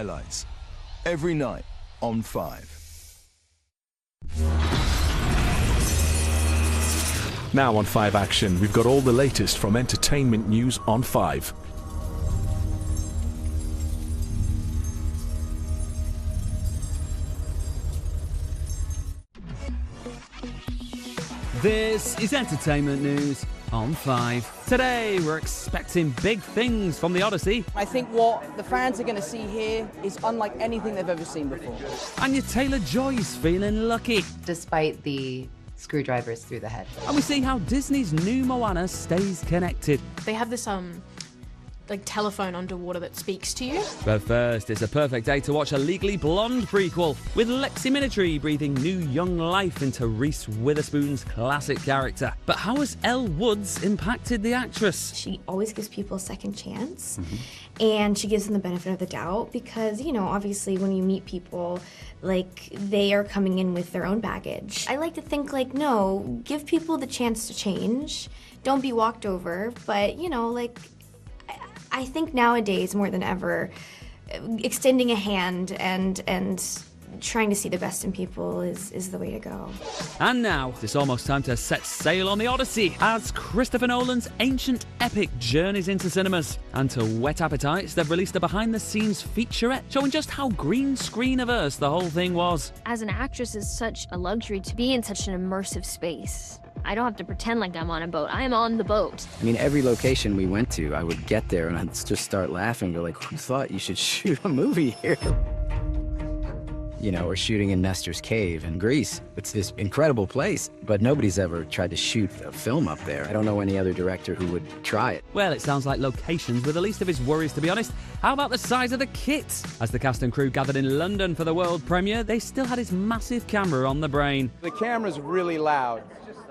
highlights. Every night on 5. Now on 5 Action, we've got all the latest from entertainment news on 5. This is entertainment news on 5. Today we're expecting big things from the Odyssey. I think what the fans are going to see here is unlike anything they've ever seen before. Anya Taylor-Joy's feeling lucky. Despite the screwdrivers through the head. And we see how Disney's new Moana stays connected. They have this like telephone underwater that speaks to you. But first, it's a perfect day to watch a Legally Blonde prequel, with Lexi Minetry breathing new young life into Reese Witherspoon's classic character. But how has Elle Woods impacted the actress? She always gives people a second chance, and she gives them the benefit of the doubt because, you know, obviously when you meet people, like, they are coming in with their own baggage. I like to think, like, no, give people the chance to change. Don't be walked over, but, you know, like, I think nowadays, more than ever, extending a hand and trying to see the best in people is the way to go. And now, it's almost time to set sail on the Odyssey as Christopher Nolan's ancient epic journeys into cinemas. And to whet appetites, they've released a behind-the-scenes featurette showing just how green screen averse the whole thing was. As an actress, it's such a luxury to be in such an immersive space. I don't have to pretend like I'm on a boat. I am on the boat. I mean, every location we went to, I would get there and I'd just start laughing, go like, who thought you should shoot a movie here? You know, we're shooting in Nestor's Cave in Greece. It's this incredible place, but nobody's ever tried to shoot a film up there. I don't know any other director who would try it. Well, it sounds like locations were the least of his worries, to be honest. How about the size of the kit? As the cast and crew gathered in London for the world premiere, they still had his massive camera on the brain. The camera's really loud.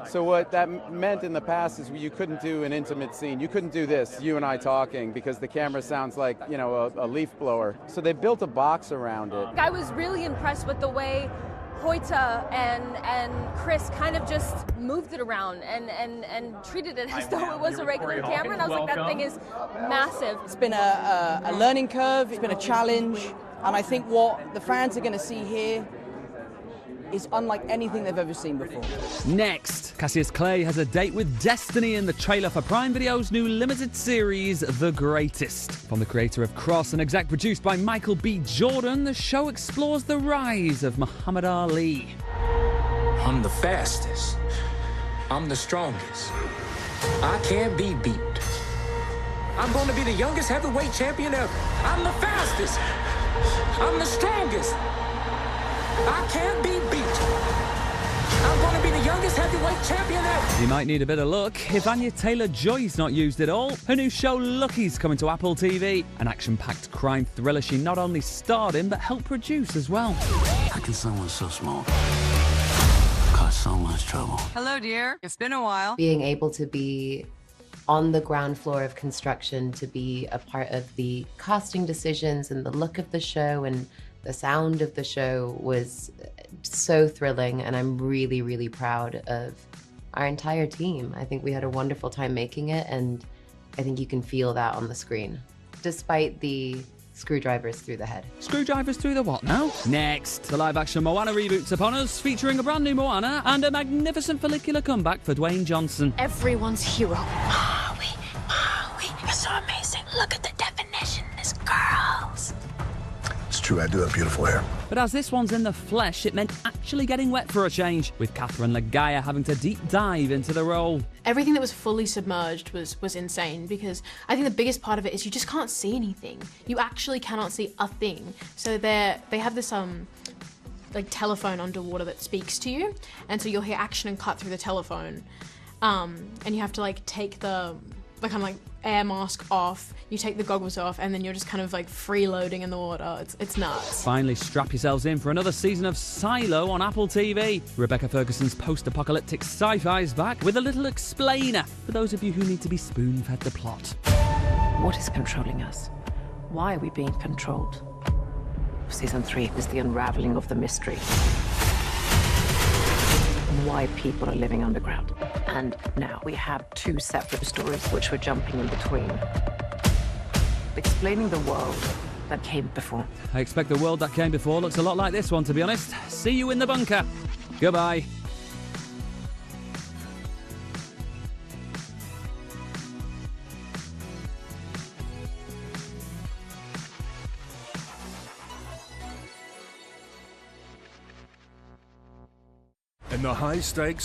So what that meant in the past is you couldn't do an intimate scene. You couldn't do this, you and I talking, because the camera sounds like, you know, a leaf blower. So they built a box around it. I was really impressed with the way Hoyta and Chris kind of just moved it around and treated it as though it was a regular camera. And I was like, that thing is massive. It's been a learning curve, it's been a challenge, and I think what the fans are going to see here is unlike anything they've ever seen before. Next, Cassius Clay has a date with Destiny in the trailer for Prime Video's new limited series, The Greatest. From the creator of Cross and exec produced by Michael B. Jordan, the show explores the rise of Muhammad Ali. I'm the fastest. I'm the strongest. I can't be beat. I'm going to be the youngest heavyweight champion ever. I'm the fastest. I'm the strongest. I can't be beat. I'm going to be the youngest heavyweight champion ever. You might need a bit of luck if Anya Taylor-Joy's not used at all. Her new show Lucky's coming to Apple TV. An action-packed crime thriller she not only starred in, but helped produce as well. How can someone so small cause so much trouble? Hello, dear. It's been a while. Being able to be on the ground floor of construction, to be a part of the casting decisions and the look of the show and the sound of the show was so thrilling, and I'm really, really proud of our entire team. I think we had a wonderful time making it, and I think you can feel that on the screen, despite the screwdrivers through the head. Screwdrivers through the what now? Next, the live-action Moana reboot's upon us, featuring a brand new Moana and a magnificent follicular comeback for Dwayne Johnson. Everyone's hero. Maui, you're so amazing. Look at the definition, this girls. It's true, I do have beautiful hair. But as this one's in the flesh, it meant actually getting wet for a change, with Catherine Legaya having to deep dive into the role. Everything that was fully submerged was insane, because I think the biggest part of it is you just can't see anything. You actually cannot see a thing. So they have this like telephone underwater that speaks to you, and so you'll hear action and cut through the telephone, and you have to like take the kind of like air mask off, you take the goggles off, and then you're just kind of like freeloading in the water. It's nuts. Finally strap yourselves in for another season of Silo on Apple TV. Rebecca Ferguson's post-apocalyptic sci-fi is back with a little explainer for those of you who need to be spoon-fed the plot. What is controlling us? Why are we being controlled? Season 3 is the unraveling of the mystery. Why people are living underground. And now we have 2 separate stories which we're jumping in between. Explaining the world that came before. I expect the world that came before looks a lot like this one, to be honest. See you in the bunker. Goodbye. In the high-stakes